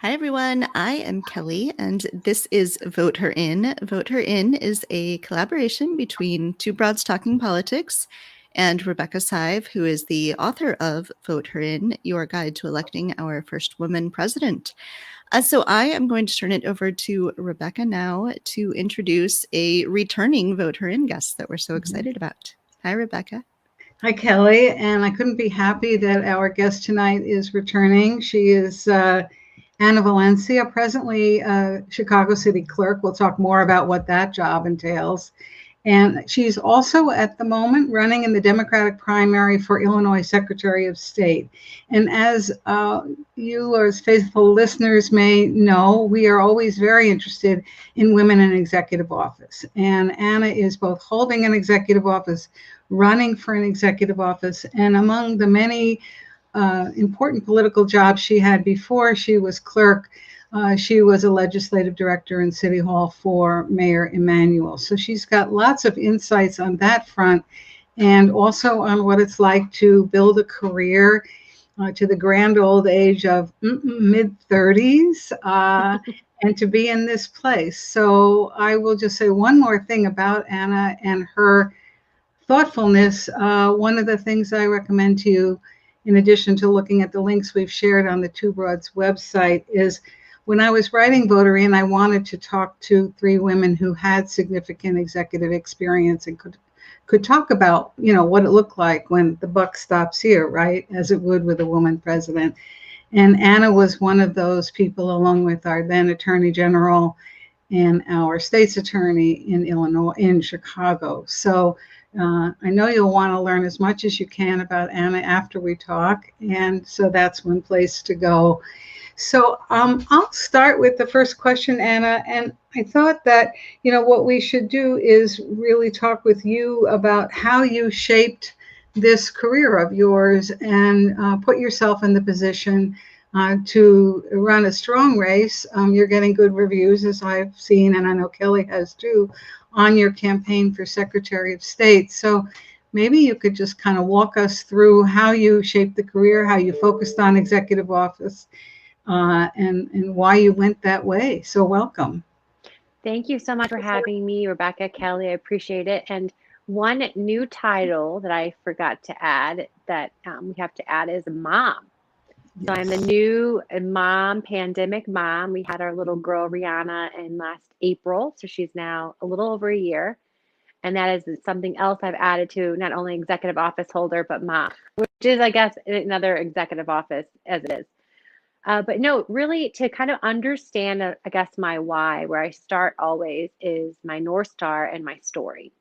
Hi, everyone. I am Kelly, and this is Vote Her In. Vote Her In is a collaboration between Two Broads Talking Politics and Rebecca Sive, who is the author of Vote Her In, Your Guide to Electing Our First Woman President. So I am going to turn it over to Rebecca now to introduce a returning Vote Her In guest that we're so excited about. Hi, Rebecca. Hi, Kelly, and I couldn't be happy that our guest tonight is returning. She is Anna Valencia, presently Chicago City Clerk. We'll talk more about what that job entails. And she's also at the moment running in the Democratic primary for Illinois Secretary of State. And as you or as faithful listeners may know, we are always very interested in women in executive office. And Anna is both holding an executive office, running for an executive office, and among the many important political jobs she had before she was clerk, she was a legislative director in City Hall for Mayor Emanuel. So she's got lots of insights on that front and also on what it's like to build a career to the grand old age of mid-30s and to be in this place. So I will just say one more thing about Anna and her thoughtfulness. One of the things I recommend to you, in addition to looking at the links we've shared on the Two Broads website, is when I was writing Voter In, I wanted to talk to three women who had significant executive experience and could talk about, what it looked like when the buck stops here, right, as it would with a woman president. And Anna was one of those people, along with our then Attorney General and our state's attorney in Illinois, in Chicago. So I know you'll want to learn as much as you can about Anna after we talk, and so that's one place to go. So I'll start with the first question, Anna, and I thought that, what we should do is really talk with you about how you shaped this career of yours and put yourself in the position to run a strong race. You're getting good reviews, as I've seen, and I know Kelly has too, on your campaign for Secretary of State. So maybe you could just kind of walk us through how you shaped the career, how you focused on executive office, and why you went that way. So welcome. Thank you so much for having me, Rebecca, Kelly. I appreciate it. And one new title that I forgot to add that we have to add is mom. So I'm the Yes. new mom, pandemic mom. We had our little girl, Rihanna, in last April. So she's now a little over a year. And that is something else I've added to not only executive office holder, but mom, which is, I guess, another executive office as it is. But no, really to kind of understand, I guess, my why, where I start always is my North Star and my story.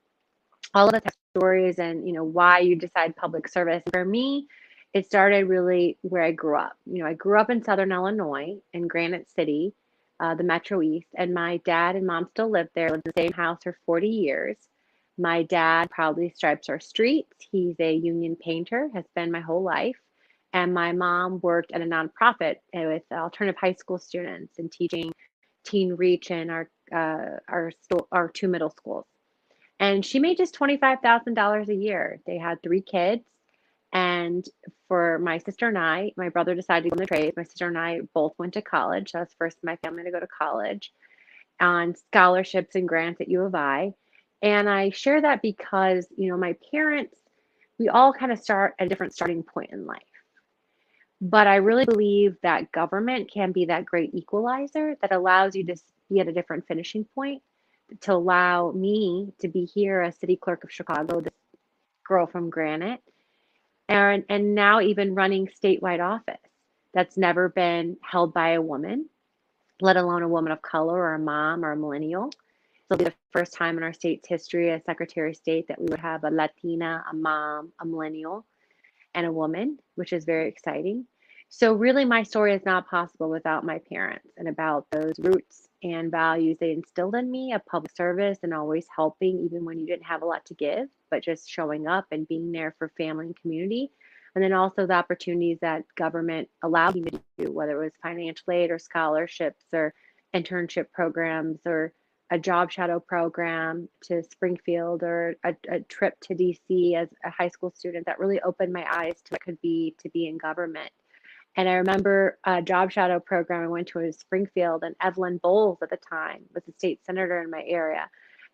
All of us have stories and, why you decide public service. For me, it started really where I grew up. I grew up in Southern Illinois in Granite City, the Metro East, and my dad and mom still live there, lived in the same house for 40 years. My dad proudly stripes our streets. He's a union painter, has been my whole life. And my mom worked at a nonprofit with alternative high school students and teaching teen reach in our two middle schools. And she made just $25,000 a year. They had three kids. And for my sister and I, my brother decided to go in the trades. My sister and I both went to college. I was first in my family to go to college on scholarships and grants at U of I. And I share that because, my parents, we all kind of start at a different starting point in life. But I really believe that government can be that great equalizer that allows you to be at a different finishing point to allow me to be here as City Clerk of Chicago, this girl from Granite, and now even running statewide office that's never been held by a woman, let alone a woman of color or a mom or a millennial. It'll be the first time in our state's history as Secretary of State that we would have a Latina, a mom, a millennial, and a woman, which is very exciting. So really my story is not possible without my parents and about those roots and values they instilled in me of public service and always helping even when you didn't have a lot to give, but just showing up and being there for family and community. And then also the opportunities that government allowed me to do, whether it was financial aid or scholarships or internship programs or a job shadow program to Springfield or a trip to DC as a high school student that really opened my eyes to what it could be to be in government. And I remember a job shadow program I went to in Springfield, and Evelyn Bowles at the time was a state senator in my area.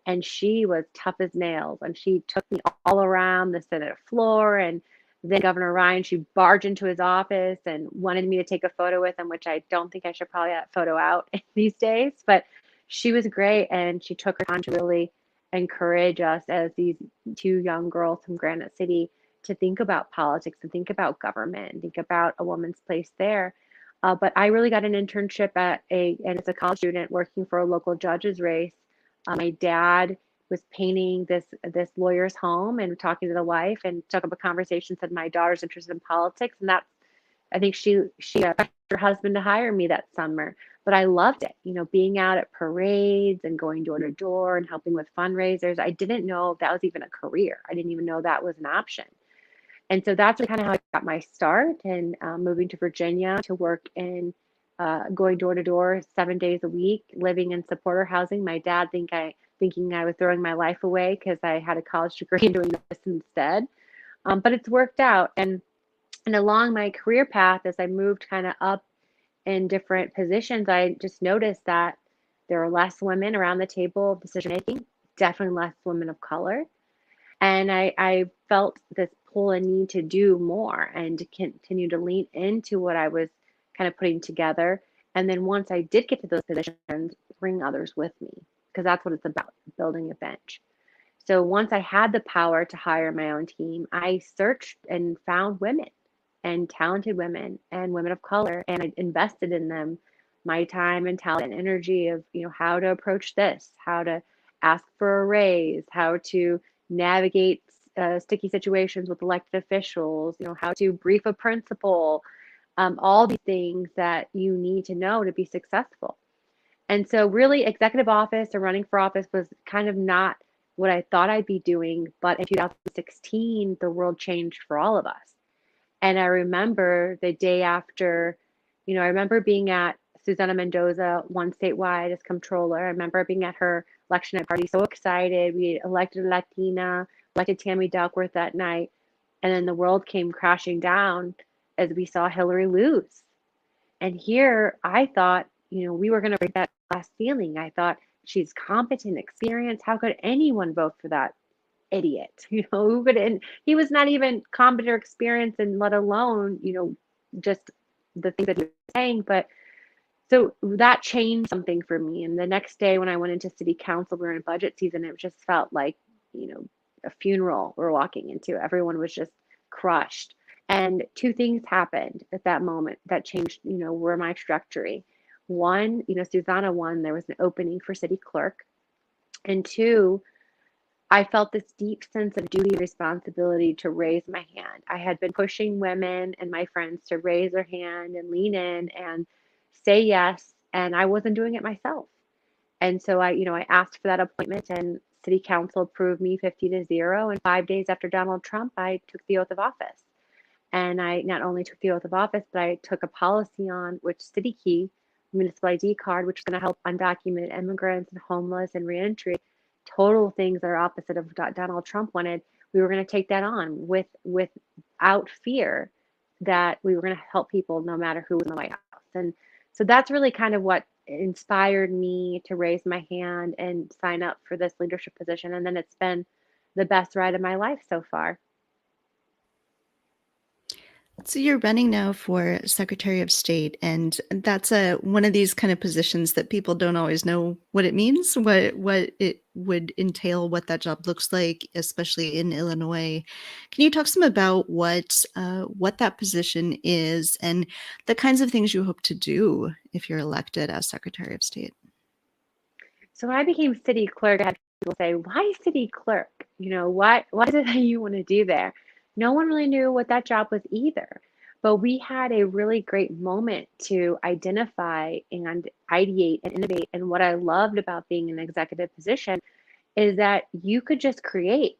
And she was tough as nails. And she took me all around the Senate floor. And then Governor Ryan, she barged into his office and wanted me to take a photo with him, which I don't think I should probably have that photo out these days. But she was great. And she took her time to really encourage us as these two young girls from Granite City to think about politics and think about government and think about a woman's place there. But I really got an internship and as a college student working for a local judge's race. My dad was painting this lawyer's home and talking to the wife and took up a conversation, said my daughter's interested in politics. And that's, I think she asked her husband to hire me that summer. But I loved it, being out at parades and going door to door and helping with fundraisers. I didn't know that was even a career. I didn't even know that was an option. And so that's kind of how I got my start, and moving to Virginia to work in going door to door 7 days a week, living in supporter housing. My dad thinking I was throwing my life away because I had a college degree and doing this instead. But it's worked out. And along my career path, as I moved kind of up in different positions, I just noticed that there are less women around the table of decision making, definitely less women of color. And I felt this pull and need to do more and to continue to lean into what I was kind of putting together. And then once I did get to those positions, bring others with me, because that's what it's about, building a bench. So once I had the power to hire my own team, I searched and found women and talented women and women of color, and I invested in them my time and talent and energy of, how to approach this, how to ask for a raise, how to navigate sticky situations with elected officials, how to brief a principal, all these things that you need to know to be successful. And so really executive office or running for office was kind of not what I thought I'd be doing. But in 2016, the world changed for all of us. And I remember the day after, I remember being at Susana Mendoza won statewide as comptroller. I remember being at her election night party, so excited. We elected a Latina, elected Tammy Duckworth that night. And then the world came crashing down as we saw Hillary lose. And here I thought, we were going to break that glass ceiling. I thought she's competent, experienced. How could anyone vote for that idiot? Who could? And he was not even competent or experienced, and let alone, just the things that he was saying. But so that changed something for me. And the next day when I went into city council, we were in budget season. It just felt like, a funeral we're walking into. Everyone was just crushed. And two things happened at that moment that changed, were my trajectory. One, Susanna won, there was an opening for city clerk. And two, I felt this deep sense of duty and responsibility to raise my hand. I had been pushing women and my friends to raise their hand and lean in and say yes, and I wasn't doing it myself. And so I asked for that appointment, and city council approved me 50-0. And 5 days after Donald Trump, I took the oath of office. And I not only took the oath of office, but I took a policy on which City Key, municipal ID card, which is going to help undocumented immigrants and homeless and reentry, total things that are opposite of what Donald Trump wanted. We were going to take that on without fear that we were going to help people no matter who was in the White House. And so that's really kind of what inspired me to raise my hand and sign up for this leadership position. And then it's been the best ride of my life so far. So you're running now for Secretary of State, and that's one of these kind of positions that people don't always know what it means, what it would entail, what that job looks like, especially in Illinois. Can you talk some about what that position is and the kinds of things you hope to do if you're elected as Secretary of State? So when I became city clerk, I had people say, "Why city clerk? What is it that you want to do there?" No one really knew what that job was either. But we had a really great moment to identify and ideate and innovate. And what I loved about being in an executive position is that you could just create.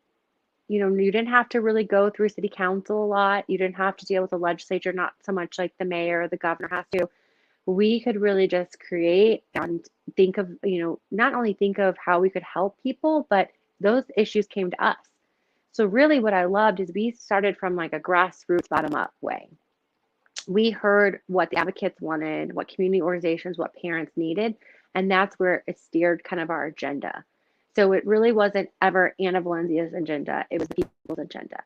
You didn't have to really go through city council a lot. You didn't have to deal with the legislature, not so much like the mayor or the governor has to. We could really just create and think of, not only think of how we could help people, but those issues came to us. So really what I loved is we started from like a grassroots bottom up way. we heard what the advocates wanted, what community organizations, what parents needed, and that's where it steered kind of our agenda. So it really wasn't ever Anna Valencia's agenda, it was the people's agenda.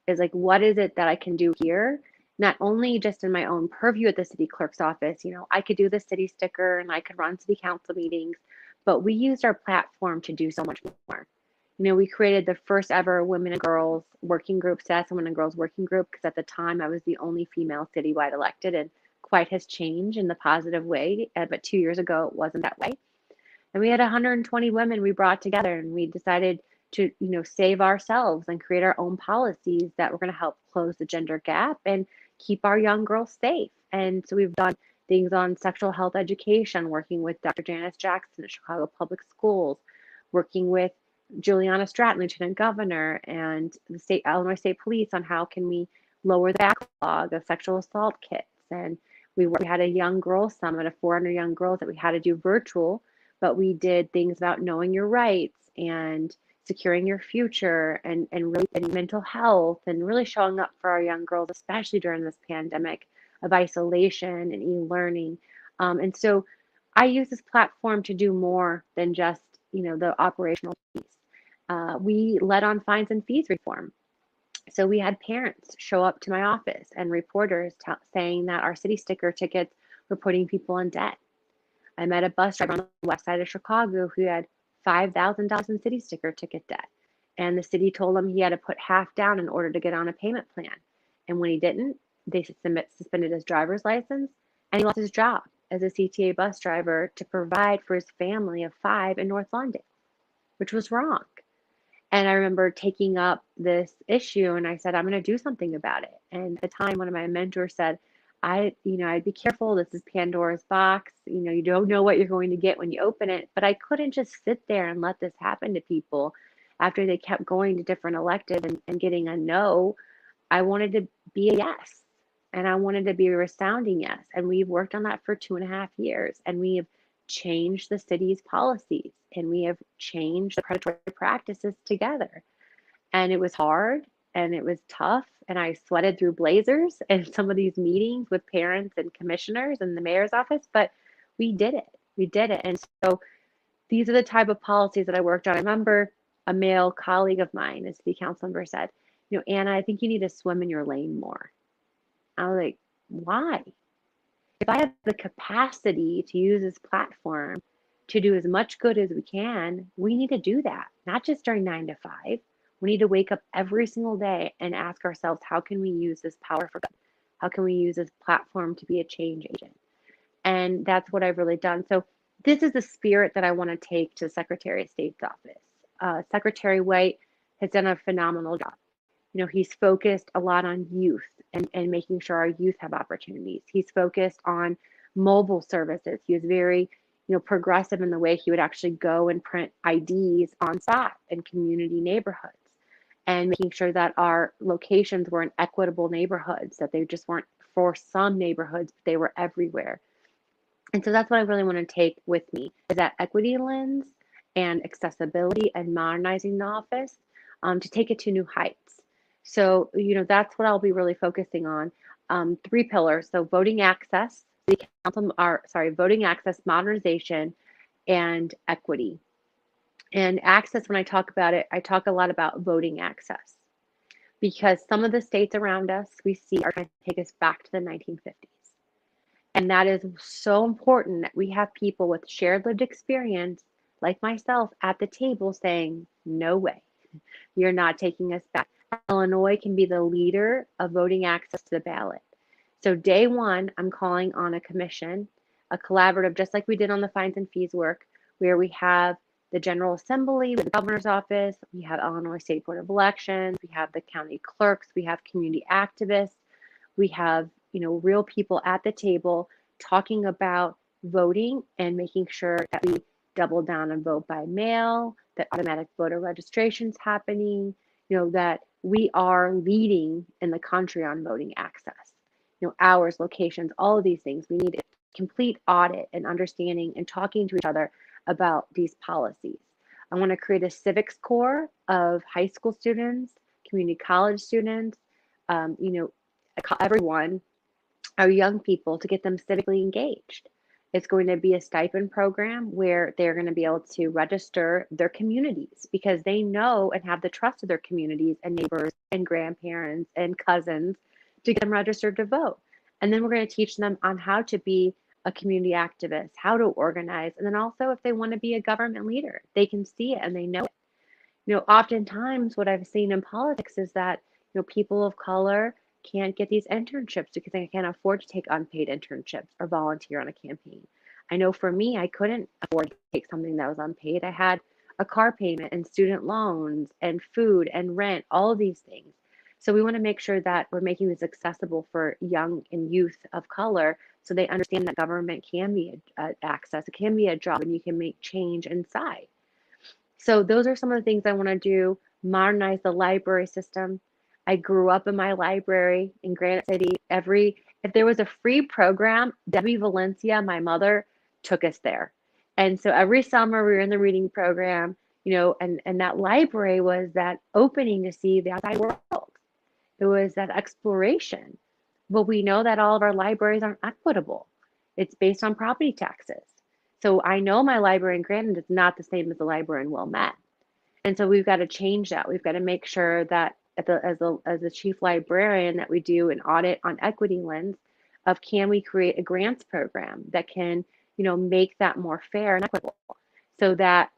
It's like, what is it that I can do here? Not only just in my own purview at the city clerk's office, I could do the city sticker and I could run city council meetings, but we used our platform to do so much more. We created the first ever women and girls working group, SAS and women and girls working group, because at the time I was the only female citywide elected, and quite has changed in the positive way. But 2 years ago, it wasn't that way. And we had 120 women we brought together, and we decided to, save ourselves and create our own policies that were going to help close the gender gap and keep our young girls safe. And so we've done things on sexual health education, working with Dr. Janice Jackson at Chicago Public Schools, working with Juliana Stratton, Lieutenant Governor, and the Illinois State Police on how can we lower the backlog of sexual assault kits. And we had a young girls summit of 400 young girls that we had to do virtual, but we did things about knowing your rights and securing your future and really and mental health, and really showing up for our young girls, especially during this pandemic of isolation and e-learning. And so I use this platform to do more than just, the operational piece. We led on fines and fees reform. So we had parents show up to my office and reporters saying that our city sticker tickets were putting people in debt. I met a bus driver on the west side of Chicago who had $5,000 in city sticker ticket debt. And the city told him he had to put half down in order to get on a payment plan. And when he didn't, they suspended his driver's license, and he lost his job as a CTA bus driver to provide for his family of 5 in North London, which was wrong. And I remember taking up this issue, and I said, I'm going to do something about it. And at the time, one of my mentors said, I'd be careful. This is Pandora's box. You don't know what you're going to get when you open it. But I couldn't just sit there and let this happen to people after they kept going to different elected and getting a no. I wanted to be a yes, and I wanted to be a resounding yes. And we've worked on that for 2.5 years, and we have changed the city's policies, and we have changed the predatory practices together. And it was hard, and it was tough, and I sweated through blazers in some of these meetings with parents and commissioners and the mayor's office, but we did it. We did it. And so these are the type of policies that I worked on. I remember a male colleague of mine, a city council member, said, Anna, I think you need to swim in your lane more. I was like, why? If I have the capacity to use this platform to do as much good as we can, we need to do that, not just during 9 to 5. We need to wake up every single day and ask ourselves, how can we use this power for good? How can we use this platform to be a change agent? And that's what I've really done. So this is the spirit that I want to take to the Secretary of State's office. Secretary White has done a phenomenal job. He's focused a lot on youth and making sure our youth have opportunities. He's focused on mobile services. He was very, progressive in the way he would actually go and print IDs on spot in community neighborhoods, and making sure that our locations were in equitable neighborhoods, that they just weren't for some neighborhoods, but they were everywhere. And so that's what I really want to take with me, is that equity lens and accessibility and modernizing the office to take it to new heights. So, that's what I'll be really focusing on. 3 pillars. So voting access, voting access, modernization, and equity. And access, when I talk about it, I talk a lot about voting access, because some of the states around us we see are trying to take us back to the 1950s. And that is so important that we have people with shared lived experience, like myself, at the table saying, no way, you're not taking us back. Illinois can be the leader of voting access to the ballot. So day one, I'm calling on a commission, a collaborative, just like we did on the fines and fees work, where we have the General Assembly, the governor's office, we have Illinois State Board of Elections, we have the county clerks, we have community activists, we have, real people at the table talking about voting and making sure that we double down on vote by mail, that automatic voter registration is happening, that we are leading in the country on voting access. Hours, locations, all of these things. We need a complete audit and understanding and talking to each other about these policies. I want to create a civics core of high school students, community college students, everyone our young people to get them civically engaged. It's going to be a stipend program where they're going to be able to register their communities because they know and have the trust of their communities and neighbors and grandparents and cousins to get them registered to vote. And then we're going to teach them on how to be a community activist, how to organize, and then also if they want to be a government leader, they can see it and they know it. Oftentimes what I've seen in politics is that, people of color can't get these internships because they can't afford to take unpaid internships or volunteer on a campaign. I know for me, I couldn't afford to take something that was unpaid. I had a car payment and student loans and food and rent, all of these things. So we want to make sure that we're making this accessible for young and youth of color so they understand that government can be access, it can be a job, and you can make change inside. So those are some of the things I want to do. Modernize the library system. I grew up in my library in Granite City. If there was a free program, Debbie Valencia, my mother, took us there. And so every summer we were in the reading program, and that library was that opening to see the outside world. It was that exploration. But we know that all of our libraries aren't equitable. It's based on property taxes. So I know my library in Granite is not the same as the library in Wilmette. And so we've got to change that. We've got to make sure that as a chief librarian that we do an audit on equity lens of can we create a grants program that can, make that more fair and equitable so that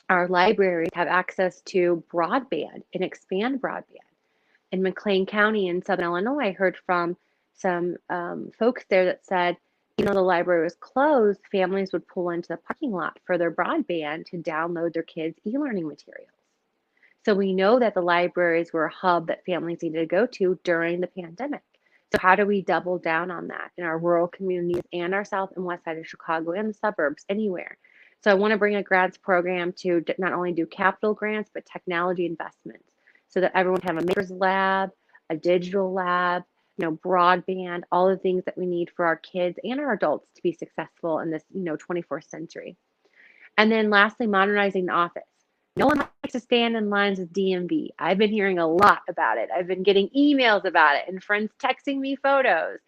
our libraries have access to broadband and expand broadband. In McLean County in Southern Illinois, I heard from some folks there that said, the library was closed, families would pull into the parking lot for their broadband to download their kids' e-learning materials. So we know that the libraries were a hub that families needed to go to during the pandemic. So how do we double down on that in our rural communities and our south and west side of Chicago and the suburbs, anywhere? So I want to bring a grants program to not only do capital grants, but technology investments so that everyone can have a maker's lab, a digital lab, broadband, all the things that we need for our kids and our adults to be successful in this, 21st century. And then lastly, modernizing the office. No one likes to stand in lines with DMV. I've been hearing a lot about it. I've been getting emails about it and friends texting me photos.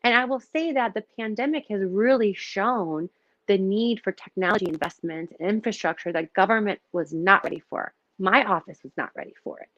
And I will say that the pandemic has really shown the need for technology investments and infrastructure that government was not ready for. My office was not ready for it.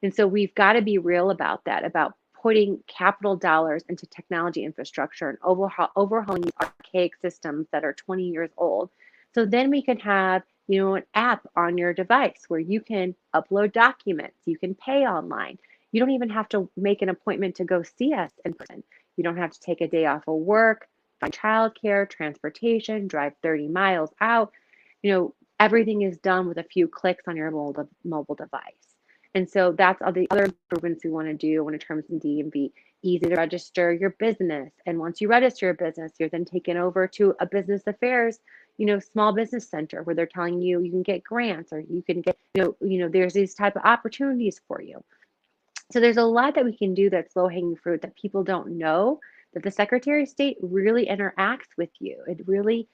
And so we've got to be real about that, about putting capital dollars into technology infrastructure and overhauling these archaic systems that are 20 years old. So then we can have, an app on your device where you can upload documents, you can pay online. You don't even have to make an appointment to go see us in person. You don't have to take a day off of work, find childcare, transportation, drive 30 miles out. Everything is done with a few clicks on your mobile device. And so that's all the other improvements we want to do in terms of DMV. Easy to register your business. And once you register your business, you're then taken over to a business affairs, small business center where they're telling you you can get grants or you can get, there's these type of opportunities for you. So there's a lot that we can do that's low hanging fruit that people don't know, that the Secretary of State really interacts with you. It really,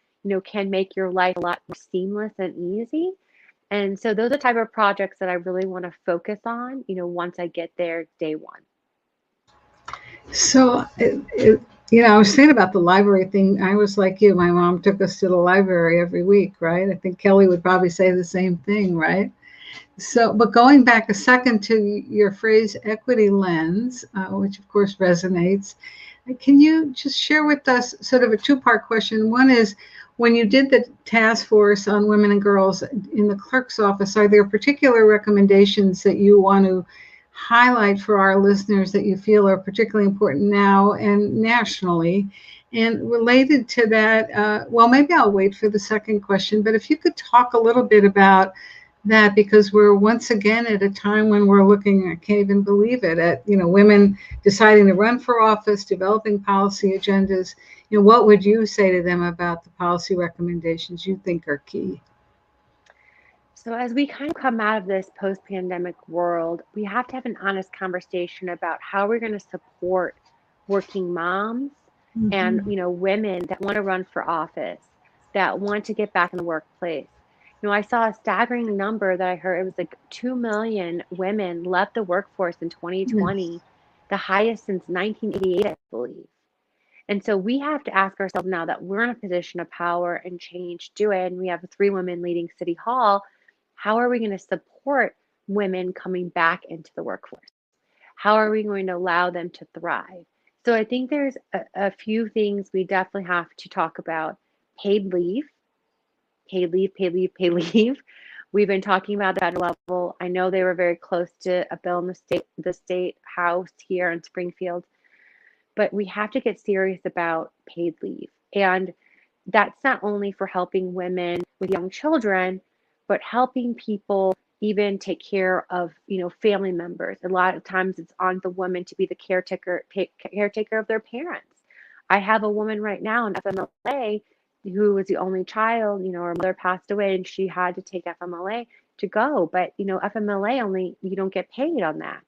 can make your life a lot more seamless and easy. And so those are the type of projects that I really want to focus on, once I get there day one. So, I was thinking about the library thing. I was like you. My mom took us to the library every week, right? I think Kelly would probably say the same thing, right? So, but going back a second to your phrase equity lens, which of course resonates, can you just share with us sort of a two-part question? One is, when you did the task force on women and girls in the clerk's office, are there particular recommendations that you want to highlight for our listeners that you feel are particularly important now and nationally? And related to that, well, maybe I'll wait for the second question, but if you could talk a little bit about that, because we're once again at a time when we're looking, I can't even believe it, at women deciding to run for office, developing policy agendas. What would you say to them about the policy recommendations you think are key? So as we kind of come out of this post-pandemic world, we have to have an honest conversation about how we're going to support working moms and women that want to run for office, that want to get back in the workplace. I saw a staggering number that I heard. It was like 2 million women left the workforce in 2020, Yes. the highest since 1988, I believe. And so we have to ask ourselves now that we're in a position of power and change to do it, and we have 3 women leading City Hall, how are we going to support women coming back into the workforce? How are we going to allow them to thrive? So I think there's a few things we definitely have to talk about. Paid leave, paid leave, paid leave, paid leave. We've been talking about that at a level. I know they were very close to a bill in the state house here in Springfield, but we have to get serious about paid leave. And that's not only for helping women with young children, but helping people even take care of, family members. A lot of times it's on the woman to be the caretaker of their parents. I have a woman right now in FMLA who was the only child, her mother passed away and she had to take FMLA to go. But, FMLA only, you don't get paid on that.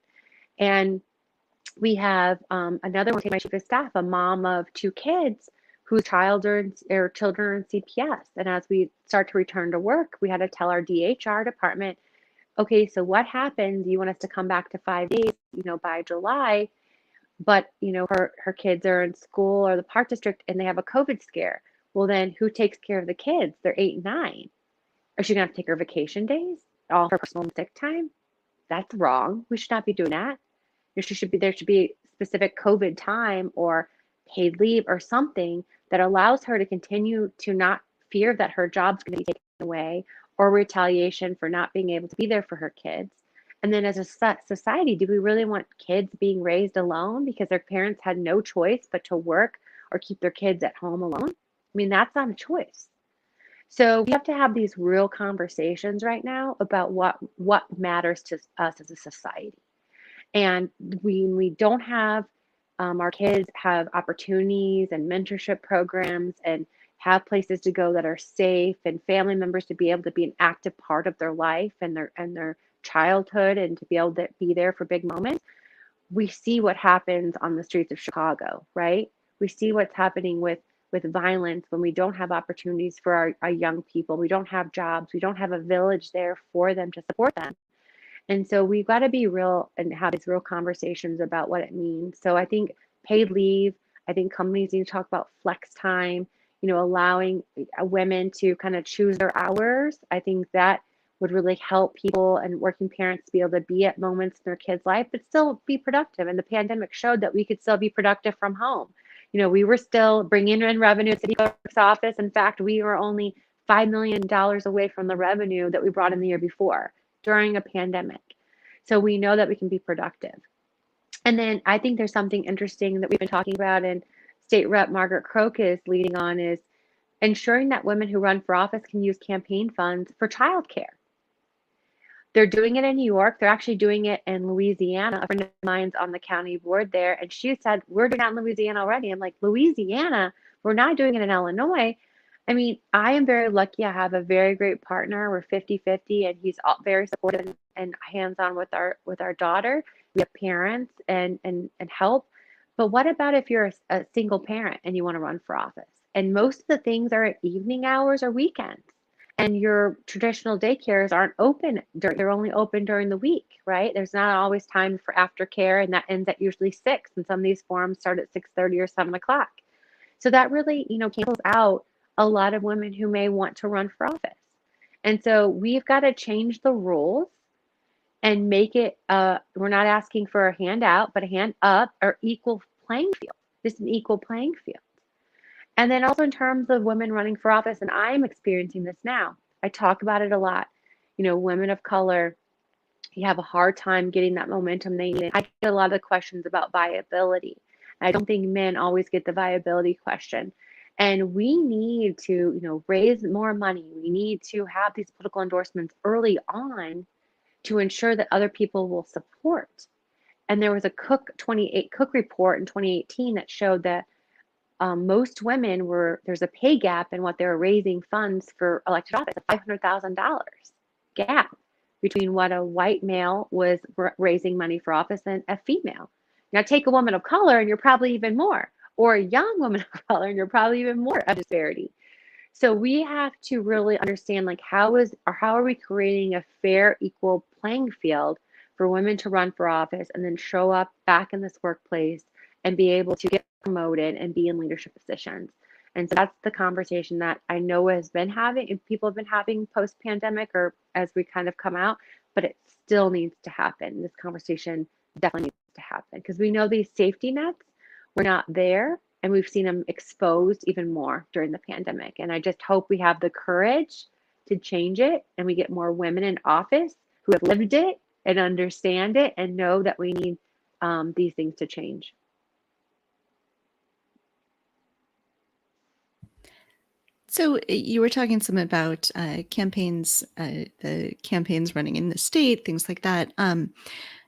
And we have another one, my chief of staff, a mom of 2 kids whose children are in CPS. And as we start to return to work, we had to tell our DHR department, okay, so what happens? You want us to come back to 5 days, by July, but her kids are in school or the park district and they have a COVID scare. Well, then who takes care of the kids? They're 8 and 9. Is she gonna have to take her vacation days, all her personal sick time? That's wrong. We should not be doing that. There should be specific COVID time or paid leave or something that allows her to continue to not fear that her job's going to be taken away or retaliation for not being able to be there for her kids. And then as a society, do we really want kids being raised alone because their parents had no choice but to work or keep their kids at home alone? I mean, that's not a choice. So we have to have these real conversations right now about what matters to us as a society. And we don't have our kids have opportunities and mentorship programs and have places to go that are safe and family members to be able to be an active part of their life and their childhood and to be able to be there for big moments. We see what happens on the streets of Chicago, right? We see what's happening with violence when we don't have opportunities for our young people. We don't have jobs. We don't have a village there for them to support them. And so we've got to be real and have these real conversations about what it means. So I think paid leave, I think companies need to talk about flex time, allowing women to kind of choose their hours. I think that would really help people and working parents to be able to be at moments in their kids' life, but still be productive. And the pandemic showed that we could still be productive from home. We were still bringing in revenue at City Clerk's office. In fact, we were only $5 million away from the revenue that we brought in the year before during a pandemic. So we know that we can be productive. And then I think there's something interesting that we've been talking about, and State Rep Margaret Croak is leading on, is ensuring that women who run for office can use campaign funds for childcare. They're doing it in New York. They're actually doing it in Louisiana. A friend of mine's on the county board there, and she said, we're doing that in Louisiana already. I'm like, Louisiana? We're not doing it in Illinois. I mean, I am very lucky. I have a very great partner. We're 50-50, and he's very supportive and hands-on with our daughter. We have parents and help. But what about if you're a single parent and you want to run for office? And most of the things are at evening hours or weekends. And your traditional daycares aren't open. They're only open during the week, right? There's not always time for aftercare, and that ends at usually 6. And some of these forums start at 6:30 or 7 o'clock. So that really, cancels out a lot of women who may want to run for office. And so we've got to change the rules and make it, we're not asking for a handout, but a hand up or equal playing field. Just an equal playing field. And then also in terms of women running for office, and I'm experiencing this now, I talk about it a lot. Women of color, you have a hard time getting that momentum they need. I get a lot of questions about viability. I don't think men always get the viability question. And we need to, raise more money. We need to have these political endorsements early on to ensure that other people will support. And there was a Cook report in 2018 that showed that most women there's a pay gap in what they're raising funds for elected office, a $500,000 gap between what a white male was raising money for office and a female. Now take a woman of color and you're probably even more, or a young woman of color and you're probably even more of disparity. So we have to really understand how are we creating a fair, equal playing field for women to run for office and then show up back in this workplace and be able to get promoted and be in leadership positions. And so that's the conversation that I know has been having, people have been having post pandemic or as we kind of come out, but it still needs to happen. This conversation definitely needs to happen because we know these safety nets were not there and we've seen them exposed even more during the pandemic. And I just hope we have the courage to change it and we get more women in office who have lived it and understand it and know that we need these things to change. So you were talking some about campaigns, the campaigns running in the state, things like that.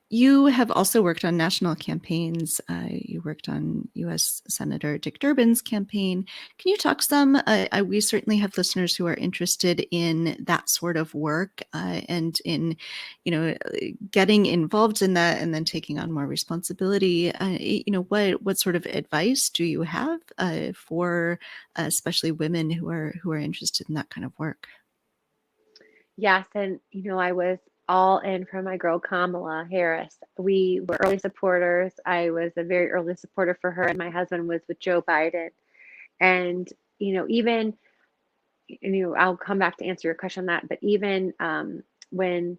You have also worked on national campaigns. You worked on U.S. Senator Dick Durbin's campaign. Can you talk some? We certainly have listeners who are interested in that sort of work and in, getting involved in that and then taking on more responsibility. What sort of advice do you have for especially women who are interested in that kind of work? Yes, and I was all in for my girl Kamala Harris. We were early supporters. I was a very early supporter for her, and my husband was with Joe Biden. And even I'll come back to answer your question on that. But even when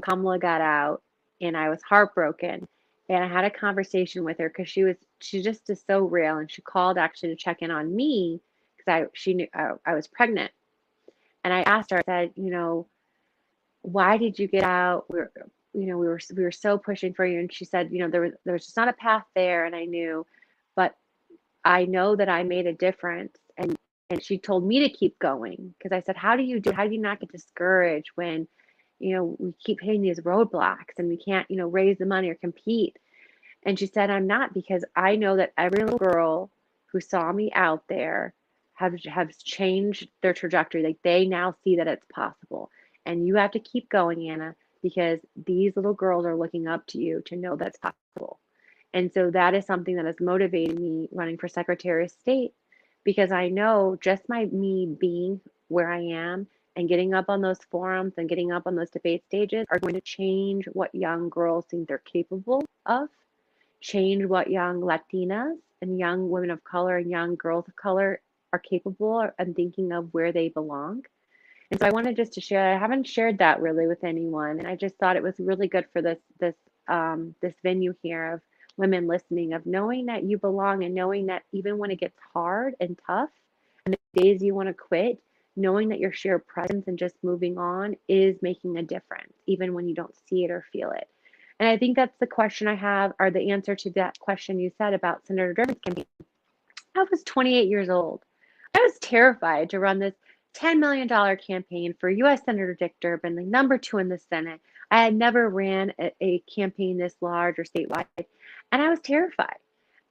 Kamala got out, and I was heartbroken, and I had a conversation with her because she just is so real, and she called actually to check in on me because she knew I was pregnant, and I asked her, I said, why did you get out? We were so pushing for you. And she said, there was just not a path there. And I knew, but I know that I made a difference. And she told me to keep going because I said, how do you not get discouraged when, we keep hitting these roadblocks and we can't, raise the money or compete. And she said, I'm not, because I know that every little girl who saw me out there have changed their trajectory. Like they now see that it's possible. And you have to keep going, Anna, because these little girls are looking up to you to know that's possible. And so that is something that has motivated me running for Secretary of State, because I know just me being where I am and getting up on those forums and getting up on those debate stages are going to change what young girls think they're capable of, change what young Latinas and young women of color and young girls of color are capable and thinking of where they belong. And so I wanted just to share. I haven't shared that really with anyone, and I just thought it was really good for this venue here of women listening, of knowing that you belong and knowing that even when it gets hard and tough, and the days you want to quit, knowing that your sheer presence and just moving on is making a difference, even when you don't see it or feel it. And I think that's the question I have, or the answer to that question you said about Senator Durbin's campaign. I was 28 years old. I was terrified to run this $10 million campaign for U.S. Senator Dick Durbin, the number 2 in the Senate. I had never ran a campaign this large or statewide, and I was terrified.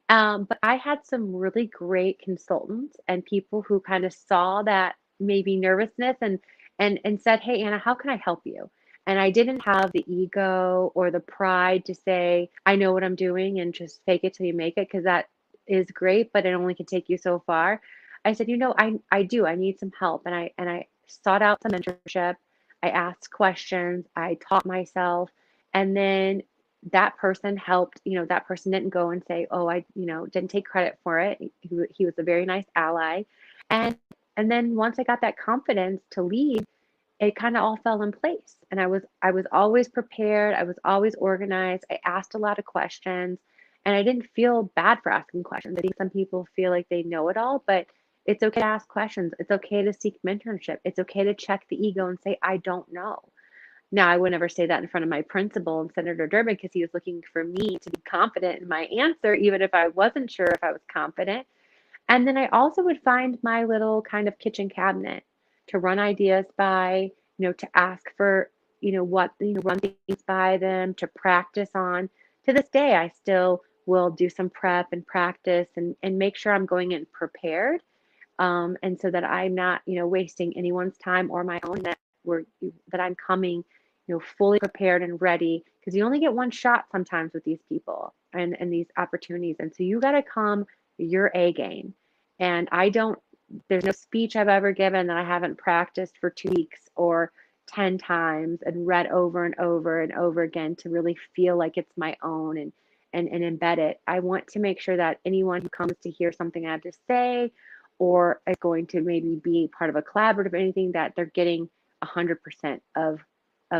But I had some really great consultants and people who kind of saw that maybe nervousness and said, hey, Anna, how can I help you? And I didn't have the ego or the pride to say, I know what I'm doing and just fake it till you make it, because that is great, but it only can take you so far. I said, I need some help. And I sought out some mentorship. I asked questions. I taught myself. And then that person helped, that person didn't go and say, oh, I didn't take credit for it. He was a very nice ally. And then once I got that confidence to lead, it kind of all fell in place. And I was always prepared. I was always organized. I asked a lot of questions, and I didn't feel bad for asking questions. I think some people feel like they know it all, but it's okay to ask questions. It's okay to seek mentorship. It's okay to check the ego and say, I don't know. Now, I would never say that in front of my principal and Senator Durbin, because he was looking for me to be confident in my answer, even if I wasn't sure if I was confident. And then I also would find my little kind of kitchen cabinet to run ideas by, to ask for, run things by them, to practice on. To this day, I still will do some prep and practice and make sure I'm going in prepared. And so that I'm not, wasting anyone's time or my own, that I'm coming, fully prepared and ready, because you only get one shot sometimes with these people and these opportunities. And so you got to come your A game. And there's no speech I've ever given that I haven't practiced for 2 weeks or 10 times and read over and over and over again to really feel like it's my own and embed it. I want to make sure that anyone who comes to hear something I have to say or is going to maybe be part of a collaborative or anything, that they're getting 100% of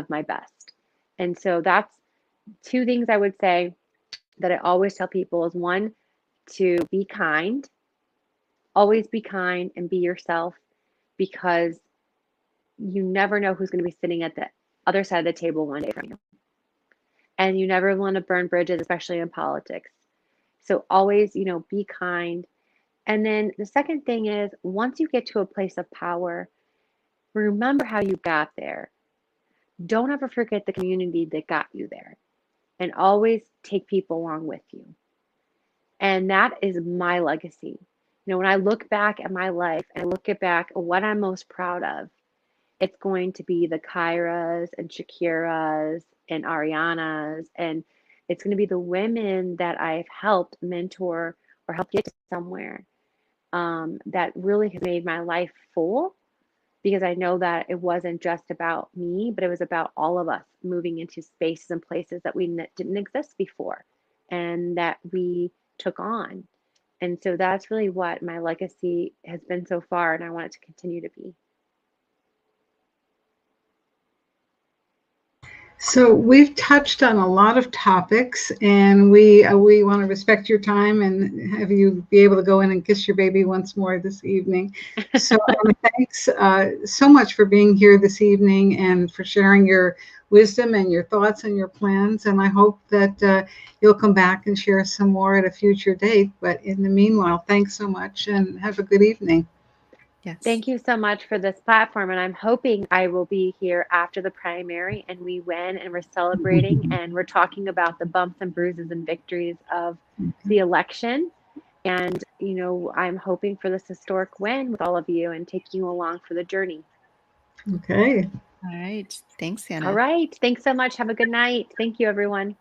my best. And so that's two things I would say that I always tell people is, one, to be kind, always be kind and be yourself, because you never know who's going to be sitting at the other side of the table one day from you. And you never want to burn bridges, especially in politics. So always, be kind. And then the second thing is, once you get to a place of power, remember how you got there. Don't ever forget the community that got you there, and always take people along with you. And that is my legacy. When I look back at my life and I look back at what I'm most proud of, it's going to be the Kyras and Shakiras and Arianas, and it's going to be the women that I've helped mentor or help get to somewhere, that really has made my life full, because I know that it wasn't just about me, but it was about all of us moving into spaces and places that we didn't exist before and that we took on. And so that's really what my legacy has been so far, and I want it to continue to be. So we've touched on a lot of topics, and we want to respect your time and have you be able to go in and kiss your baby once more this evening. So thanks so much for being here this evening and for sharing your wisdom and your thoughts and your plans. And I hope that you'll come back and share some more at a future date. But in the meanwhile, thanks so much and have a good evening. Yes. Thank you so much for this platform. And I'm hoping I will be here after the primary and we win and we're celebrating and we're talking about the bumps and bruises and victories of the election. And, I'm hoping for this historic win with all of you and taking you along for the journey. Okay. All right. Thanks, Hannah. All right. Thanks so much. Have a good night. Thank you, everyone.